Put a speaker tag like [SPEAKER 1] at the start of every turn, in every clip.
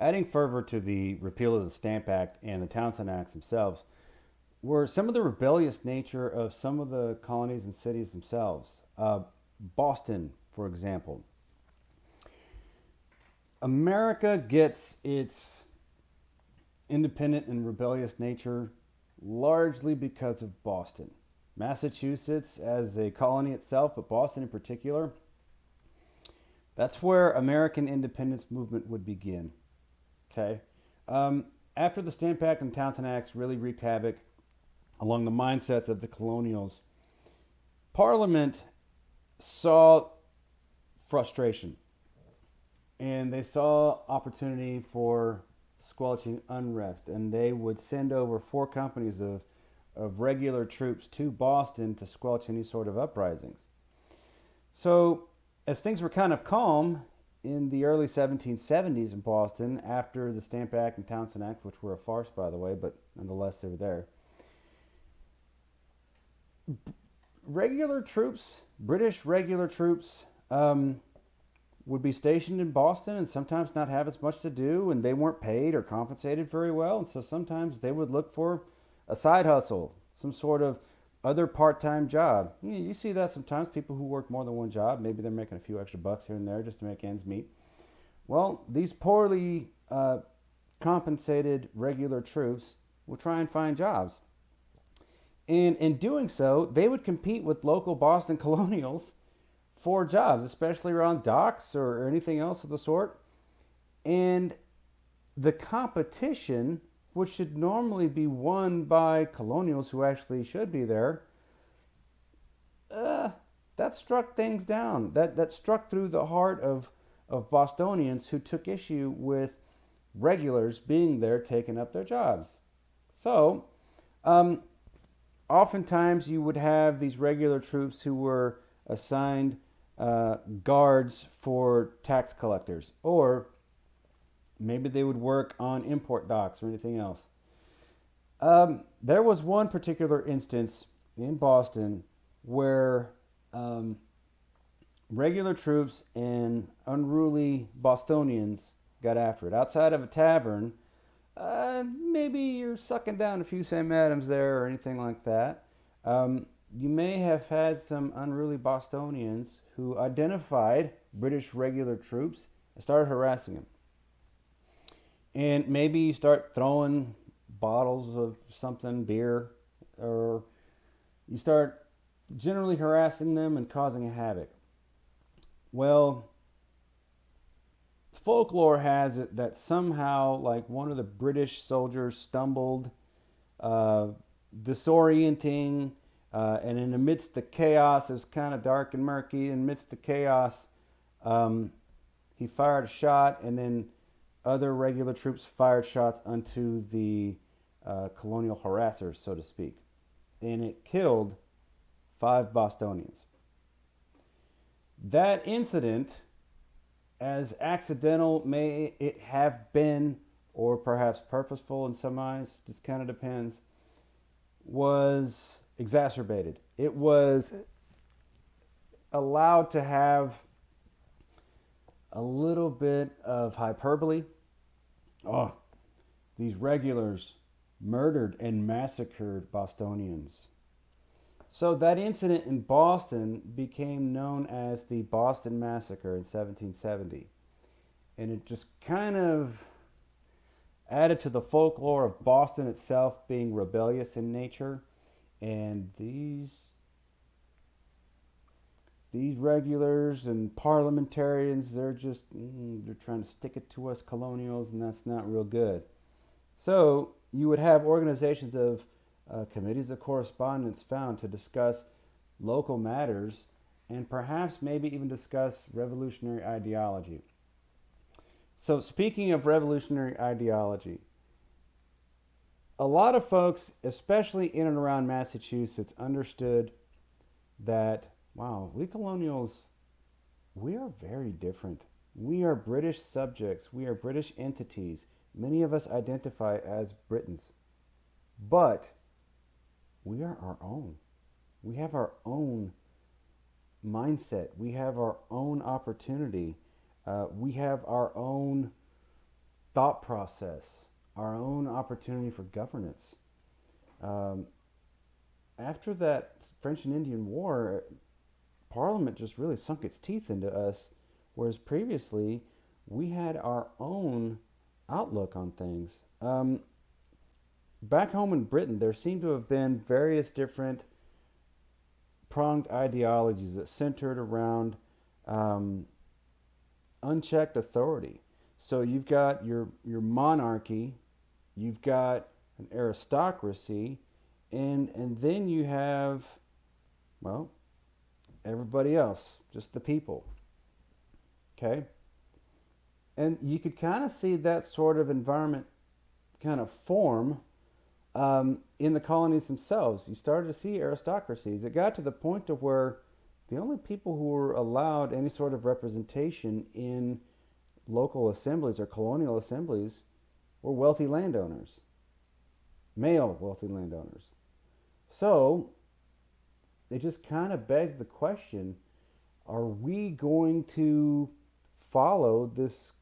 [SPEAKER 1] Adding fervor to the repeal of the Stamp Act and the Townshend Acts themselves were some of the rebellious nature of some of the colonies and cities themselves. Boston, for example. America gets its independent and rebellious nature largely because of Boston. Massachusetts as a colony itself, but Boston in particular, that's where American independence movement would begin. Okay. After the Stamp Act and Townshend Acts really wreaked havoc along the mindsets of the colonials, Parliament saw frustration and they saw opportunity for squelching unrest, and they would send over 4 companies of regular troops to Boston to squelch any sort of uprisings. So, as things were kind of calm in the early 1770s in Boston after the Stamp Act and Townshend Act, which were a farce, by the way, but nonetheless they were there, regular troops, British regular troops, would be stationed in Boston and sometimes not have as much to do, and they weren't paid or compensated very well, and so sometimes they would look for a side hustle, some sort of other part-time job. You see that sometimes, people who work more than one job, maybe they're making a few extra bucks here and there just to make ends meet. Well, these poorly compensated regular troops will try and find jobs. And in doing so, they would compete with local Boston colonials for jobs, especially around docks or anything else of the sort. And the competition, which should normally be won by colonials who actually should be there, that struck things down. That struck through the heart of Bostonians who took issue with regulars being there taking up their jobs. So, oftentimes you would have these regular troops who were assigned guards for tax collectors, or maybe they would work on import docks or anything else. There was one particular instance in Boston where regular troops and unruly Bostonians got after it. Outside of a tavern, maybe you're sucking down a few Sam Adams there or anything like that. You may have had some unruly Bostonians who identified British regular troops and started harassing them. And maybe you start throwing bottles of something, beer, or you start generally harassing them and causing a havoc. Well, folklore has it that somehow, like, one of the British soldiers stumbled, disorienting, and in amidst the chaos, it's kind of dark and murky. Amidst the chaos, he fired a shot, and then other regular troops fired shots onto the colonial harassers, so to speak, and it killed 5 Bostonians. That incident, as accidental may it have been, or perhaps purposeful in some eyes, just kind of depends, was exacerbated. It was allowed to have a little bit of hyperbole. Oh, these regulars murdered and massacred Bostonians. So that incident in Boston became known as the Boston Massacre in 1770. And it just kind of added to the folklore of Boston itself being rebellious in nature. And these regulars and parliamentarians, they're trying to stick it to us colonials, and that's not real good. So you would have organizations of committees of correspondence found to discuss local matters and perhaps maybe even discuss revolutionary ideology. So speaking of revolutionary ideology, a lot of folks, especially in and around Massachusetts, understood that, wow, we colonials, we are very different. We are British subjects. We are British entities. Many of us identify as Britons. But we are our own. We have our own mindset. We have our own opportunity. We have our own thought process, our own opportunity for governance. Um, After that French and Indian War, Parliament just really sunk its teeth into us, whereas previously we had our own outlook on things. Back home in Britain, there seem to have been various different pronged ideologies that centered around um, unchecked authority. So you've got your monarchy, you've got an aristocracy, and then you have, well, everybody else, just the people. Okay, and you could kind of see that sort of environment kind of form in the colonies themselves. You started to see aristocracies. It got to the point of where the only people who were allowed any sort of representation in local assemblies or colonial assemblies were wealthy landowners, male wealthy landowners. So they just kind of begged the question, are we going to follow this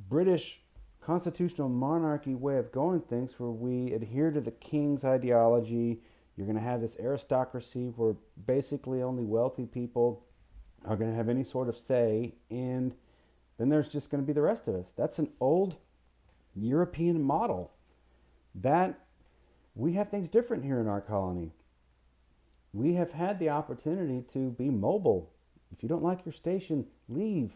[SPEAKER 1] British constitutional monarchy way of going things where we adhere to the king's ideology? You're going to have this aristocracy where basically only wealthy people are going to have any sort of say, and then there's just going to be the rest of us. That's an old European model. That we have things different here in our colony. We have had the opportunity to be mobile. If you don't like your station, leave.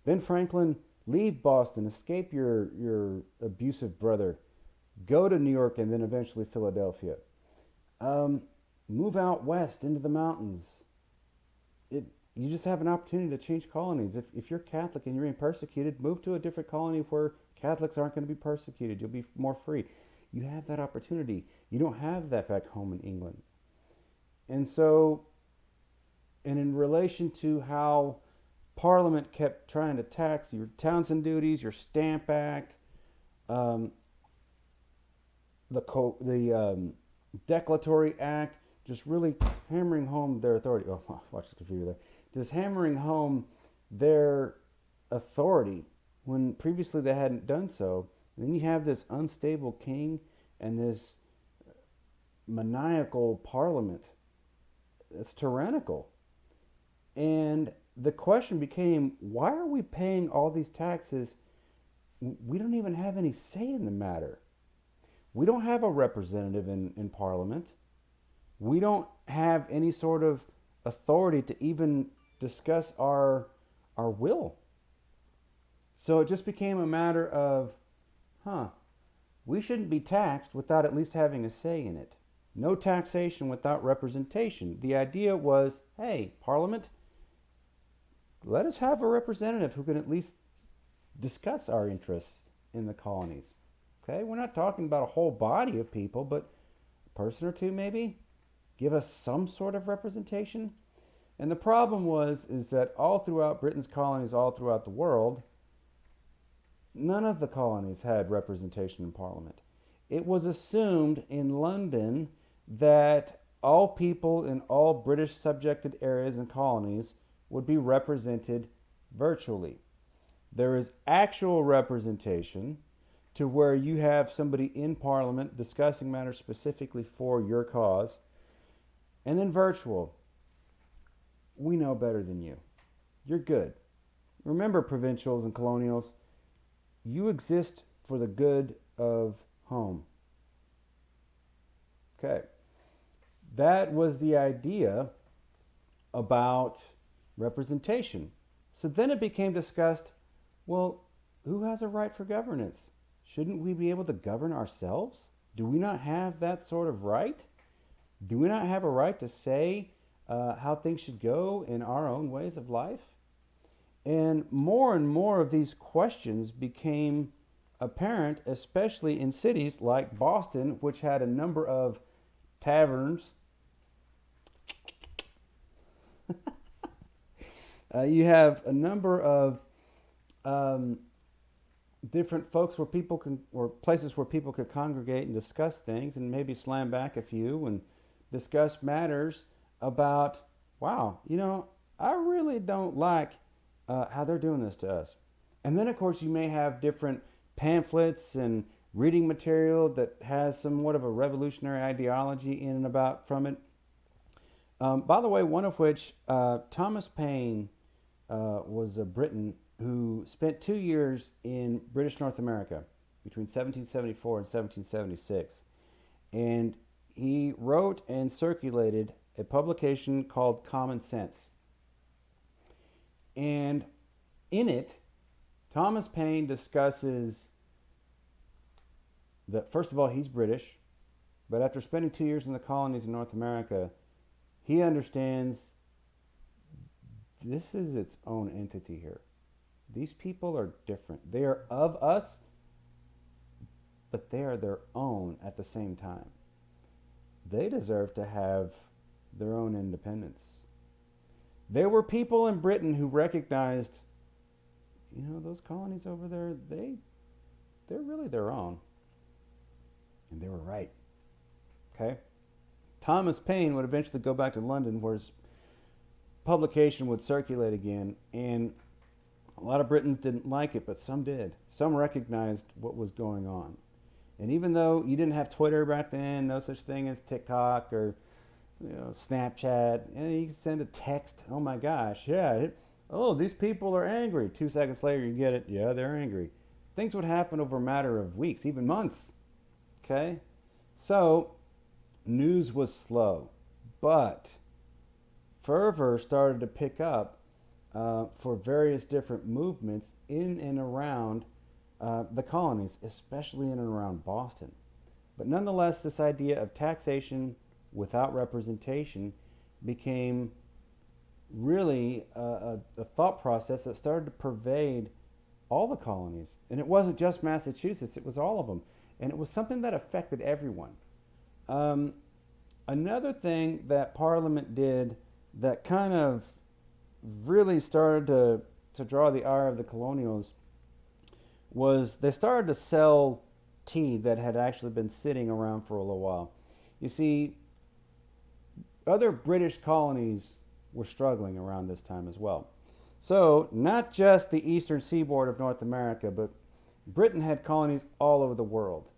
[SPEAKER 1] Ben Franklin, leave Boston, escape your abusive brother, go to New York and then eventually Philadelphia. Move out west into the mountains. You just have an opportunity to change colonies. If you're Catholic and you're being persecuted, move to a different colony where Catholics aren't going to be persecuted. You'll be more free. You have that opportunity. You don't have that back home in England. And so, and in relation to how Parliament kept trying to tax your Townshend duties, your Stamp Act, um, the Declaratory Act, just really hammering home their authority. Oh, watch the computer there. Just hammering home their authority when previously they hadn't done so. And then you have this unstable king and this maniacal parliament. It's tyrannical. And the question became, why are we paying all these taxes? We don't even have any say in the matter. We don't have a representative in Parliament. We don't have any sort of authority to even discuss our will. So it just became a matter of, we shouldn't be taxed without at least having a say in it. No taxation without representation. The idea was, hey, Parliament, let us have a representative who can at least discuss our interests in the colonies. Okay, we're not talking about a whole body of people, but a person or two maybe. Give us some sort of representation. And the problem is that all throughout Britain's colonies, all throughout the world, none of the colonies had representation in Parliament. It was assumed in London that all people in all British subjected areas and colonies would be represented virtually. There is actual representation to where you have somebody in Parliament discussing matters specifically for your cause, and then virtual. We know better than you. You're good. Remember, provincials and colonials, you exist for the good of home. Okay. That was the idea about representation. So then it became discussed, well, who has a right for governance? Shouldn't we be able to govern ourselves? Do we not have that sort of right? Do we not have a right to say how things should go in our own ways of life? And more of these questions became apparent, especially in cities like Boston, which had a number of taverns. You have a number of different folks where people can, or places where people could congregate and discuss things, and maybe slam back a few and discuss matters about, wow, I really don't like how they're doing this to us. And then, of course, you may have different pamphlets and reading material that has somewhat of a revolutionary ideology in and about from it. By the way, one of which, Thomas Paine was a Briton who spent 2 years in British North America between 1774 and 1776. And he wrote and circulated a publication called Common Sense. And in it, Thomas Paine discusses that, first of all, he's British, but after spending 2 years in the colonies in North America, he understands this is its own entity here. These people are different. They are of us, but they are their own at the same time. They deserve to have their own independence. There were people in Britain who recognized, those colonies over there, they're really their own. And they were right. Okay? Thomas Paine would eventually go back to London where his publication would circulate again, and a lot of Britons didn't like it, but some did. Some recognized what was going on. And even though you didn't have Twitter back then, no such thing as TikTok or Snapchat, you can send a text. Oh my gosh, yeah. These people are angry. 2 seconds later, you get it. Yeah, they're angry. Things would happen over a matter of weeks, even months. Okay? So, news was slow. But fervor started to pick up for various different movements in and around the colonies, especially in and around Boston. But nonetheless, this idea of taxation without representation became really a thought process that started to pervade all the colonies. And it wasn't just Massachusetts, it was all of them. And it was something that affected everyone. Another thing that Parliament did that kind of really started to draw the ire of the colonials was they started to sell tea that had actually been sitting around for a little while. You see, other British colonies were struggling around this time as well. So, not just the eastern seaboard of North America, but Britain had colonies all over the world.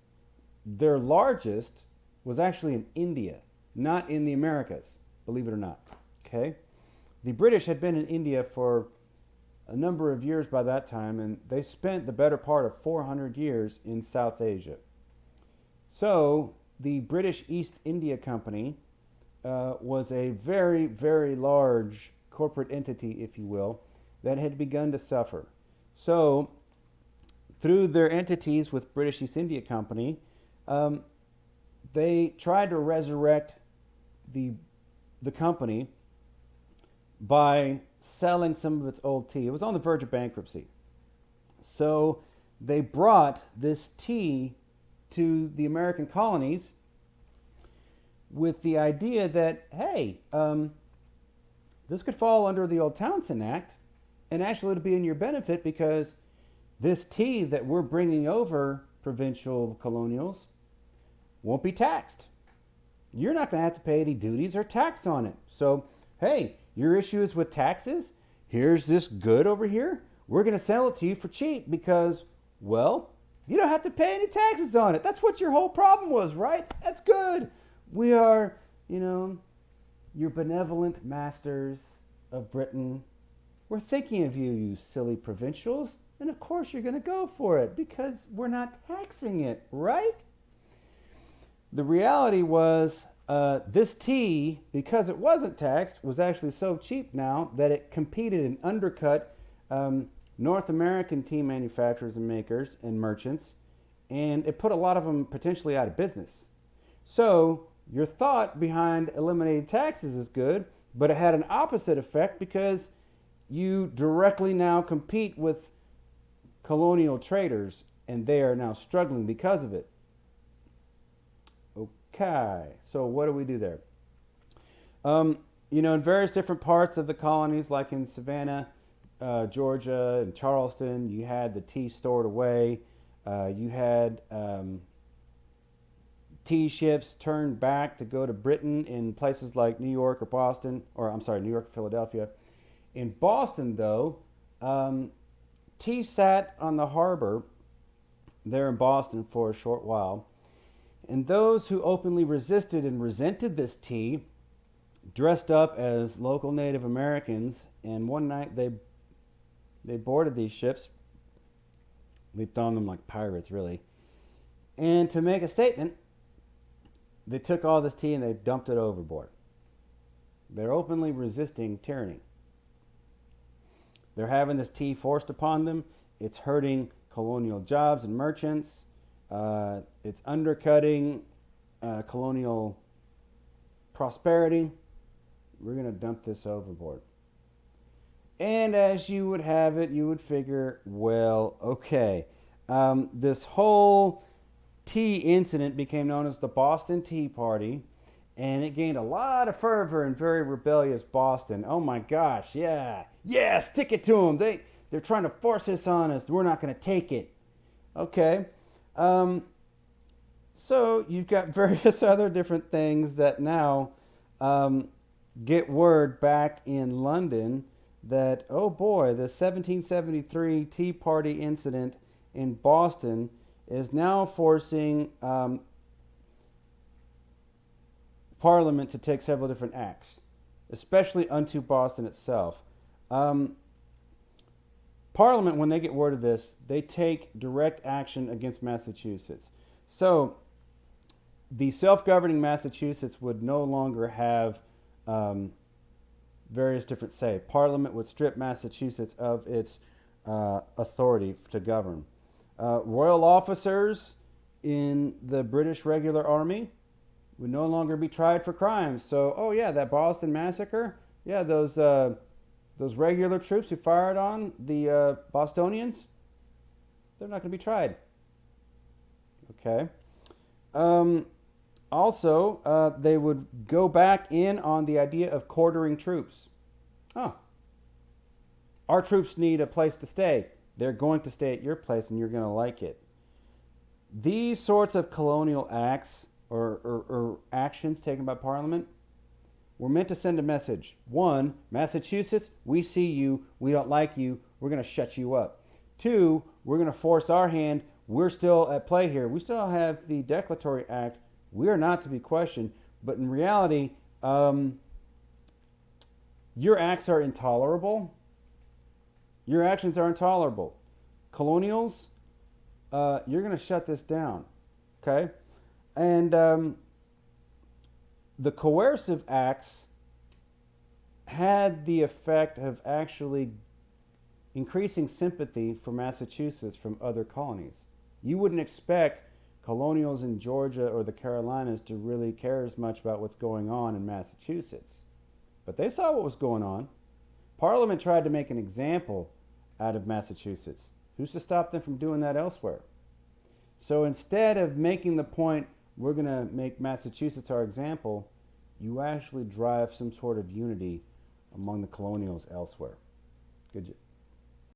[SPEAKER 1] Their largest was actually in India, not in the Americas, believe it or not. Okay? The British had been in India for a number of years by that time, and they spent the better part of 400 years in South Asia. So, the British East India Company was a very, very large corporate entity, if you will, that had begun to suffer. So, through their entities with British East India Company, they tried to resurrect the company by selling some of its old tea. It was on the verge of bankruptcy. So they brought this tea to the American colonies with the idea that, hey, this could fall under the old Townshend Act, and actually it'll be in your benefit because this tea that we're bringing over, provincial colonials, won't be taxed. You're not going to have to pay any duties or tax on it. So, hey, your issue is with taxes? Here's this good over here. We're going to sell it to you for cheap because, well, you don't have to pay any taxes on it. That's what your whole problem was, right? That's good. We are, your benevolent masters of Britain. We're thinking of you, you silly provincials. And of course you're going to go for it because we're not taxing it, right? The reality was this tea, because it wasn't taxed, was actually so cheap now that it competed and undercut North American tea manufacturers and makers and merchants, and it put a lot of them potentially out of business. So your thought behind eliminating taxes is good, but it had an opposite effect because you directly now compete with colonial traders, and they are now struggling because of it. Okay, so what do we do there? In various different parts of the colonies, like in Savannah, Georgia, and Charleston, you had the tea stored away. You had tea ships turned back to go to Britain in places like New York or Boston, or I'm sorry, New York, Philadelphia. In Boston, though, Um, tea sat on the harbor there in Boston for a short while, and those who openly resisted and resented this tea dressed up as local Native Americans, and one night they boarded these ships, leaped on them like pirates, really. And to make a statement, they took all this tea and they dumped it overboard. They're openly resisting tyranny. They're having this tea forced upon them. It's hurting colonial jobs and merchants. It's undercutting colonial prosperity. We're going to dump this overboard. And as you would have it, you would figure, well, okay, this whole tea incident became known as the Boston Tea Party, and it gained a lot of fervor in very rebellious Boston. Oh my gosh, yeah, stick it to them. They're trying to force this on us. We're not going to take it. Okay, so you've got various other different things that now get word back in London that, oh boy, the 1773 Tea Party incident in Boston is now forcing Parliament to take several different acts, especially unto Boston itself. Parliament, when they get word of this, they take direct action against Massachusetts. So the self-governing Massachusetts would no longer have various different say. Parliament would strip Massachusetts of its authority to govern. Royal officers in the British regular army would no longer be tried for crimes. So, oh yeah, that Boston Massacre, yeah, those regular troops who fired on the Bostonians, they're not going to be tried. Okay. Also, they would go back in on the idea of quartering troops. Oh, our troops need a place to stay. They're going to stay at your place and you're going to like it. These sorts of colonial acts or actions taken by Parliament were meant to send a message. One, Massachusetts, we see you. We don't like you. We're going to shut you up. Two, we're going to force our hand. We're still at play here. We still have the Declaratory Act. We are not to be questioned. But in reality, your acts are intolerable. Your actions are intolerable. Colonials, you're going to shut this down. Okay? And the coercive acts had the effect of actually increasing sympathy for Massachusetts from other colonies. You wouldn't expect colonials in Georgia or the Carolinas to really care as much about what's going on in Massachusetts. But they saw what was going on. Parliament tried to make an example out of Massachusetts. Who's to stop them from doing that elsewhere? So instead of making the point, we're going to make Massachusetts our example, you actually drive some sort of unity among the colonials elsewhere. Good job.